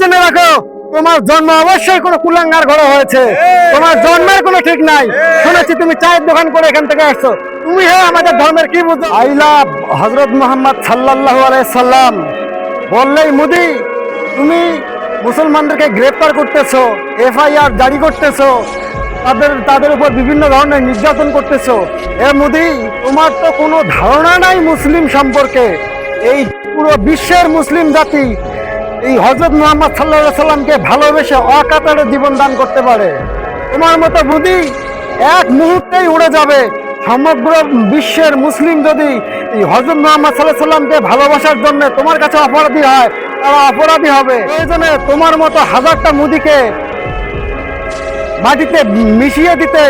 জেনে রাখো, তোমার জন্ম অবশ্যই কোনো কুলাঙ্গার ঘরে হয়েছে। তোমার জন্মের কোনো ঠিক নাই। শুনেছি তুমি চায়ের দোকান করে এখান থেকে আসছো। তুমি আমাদের ধর্মের কি বুঝো? আই লাভ হযরত মুহাম্মদ সাল্লাল্লাহু আলাইহি সাল্লাম বললেই মুদি তুমি মুসলমানদেরকে গ্রেফতার করতেছো, এফআইআর জারি করতেছো, তাদের উপর বিভিন্ন ধরনের নির্যাতন করতেছো। এ মোদি, তোমার তো কোনো ধারণা নাই মুসলিম সম্পর্কে। এই পুরো বিশ্বের মুসলিম জাতি এই হযরত মুহাম্মদ সাল্লাল্লাহু আলাইহি সাল্লামকে ভালোবেসে অকাতরে জীবন দান করতে পারে। তোমার মতো বুদ্ধি এক মুহূর্তেই উড়ে যাবে। সমগ্র বিশ্বের মুসলিম যদি এই হযরত মুহাম্মদ সাল্লাল্লাহু আলাইহি সাল্লামকে ভালোবাসার জন্য তোমার কাছে অপরাধী হয়, তারা অপরাধী হবে। প্রয়োজনে তোমার মতো হাজারটা মুদিকে মাটিতে মিশিয়ে দিতে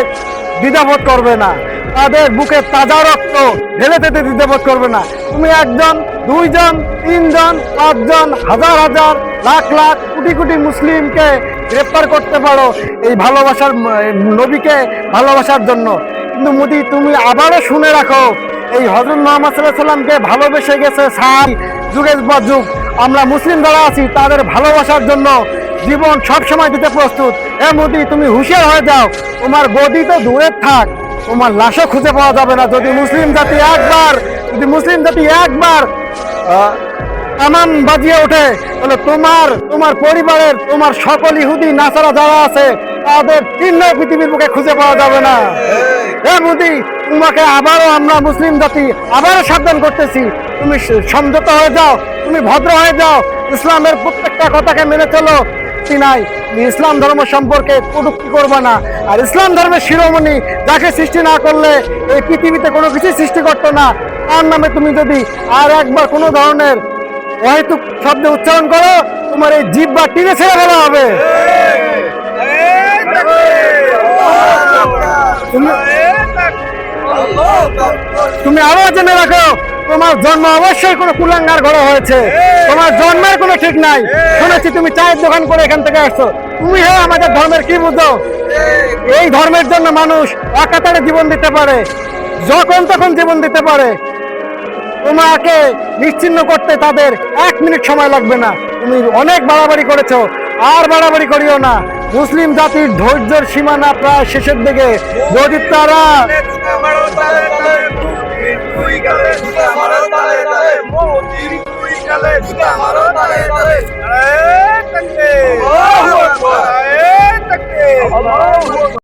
দ্বিধাবোধ করবে না, তাদের বুকে তাজা রক্ত ঢেলে দিতে দ্বিধাবোধ করবে না। তুমি একজন, দুইজন, তিনজন, পাঁচজন, হাজার হাজার, লাখ লাখ, কোটি কোটি মুসলিমকে গ্রেফতার করতে পারো এই ভালোবাসার নবীকে ভালোবাসার জন্য। কিন্তু মোদি, তুমি আবারও শুনে রাখো, এই হযরত মুহাম্মদ সাল্লাল্লাহু আলাইহি সাল্লামকে ভালোবেসে গেছে সাহাবী, যুগের পর যুগ আমরা মুসলিম যারা আছি তাদের ভালোবাসার জন্য জীবন সব সময় দিতে প্রস্তুত। এ মোদি, তুমি হুঁশিয়ার হয়ে যাও। তোমার গদি তো দূরে থাক, তোমার লাশও খুঁজে পাওয়া যাবে না যদি মুসলিম জাতি একবার কামান বাজিয়ে ওঠে, তাহলে তোমার পরিবারের, তোমার সকল ইহুদি নাসারা যারা আছে তাদের চিহ্ন পৃথিবীর বুকে খুঁজে পাওয়া যাবে না। এ মোদি, তোমাকে আবারও আমরা মুসলিম জাতি আবারও সাবধান করতেছি, তুমি সংযত হয়ে যাও, তুমি ভদ্র হয়ে যাও, ইসলামের প্রত্যেকটা কথাকে মেনে চলো। নাই, ইসলাম ধর্ম সম্পর্কে কটূক্তি করবে না। আর ইসলাম ধর্মের শিরোমণি যাকে সৃষ্টি না করলে এই পৃথিবীতে কোনো কিছু সৃষ্টি করতো না, তার নামে তুমি যদি আর একবার কোনো ধরনের অহেতুক শব্দ উচ্চারণ করো, তোমার এই জিহ্বা টিনে ছেড়ে ফেলা হবে। তুমি আরো জেনে রাখো, তোমার জন্ম অবশ্যই কোনো কুলাঙ্গার ঘরে হয়েছে। তোমার জন্মের কোনো ঠিক নাই। শুনেছি তুমি চায়ের দোকান করে এখান থেকে আসছো। তুমি আমাদের ধর্মের কি বুঝো? এই ধর্মের জন্য মানুষ অকাতরে জীবন দিতে পারে, যখন তখন জীবন দিতে পারে। তোমাকে নিশ্চিহ্ন করতে তাদের 1 মিনিট সময় লাগবে না। তুমি অনেক বাড়াবাড়ি করেছো, আর বাড়াবাড়ি করিও না। মুসলিম জাতির ধৈর্যের সীমানা প্রায় শেষের দিকে। যদি তারা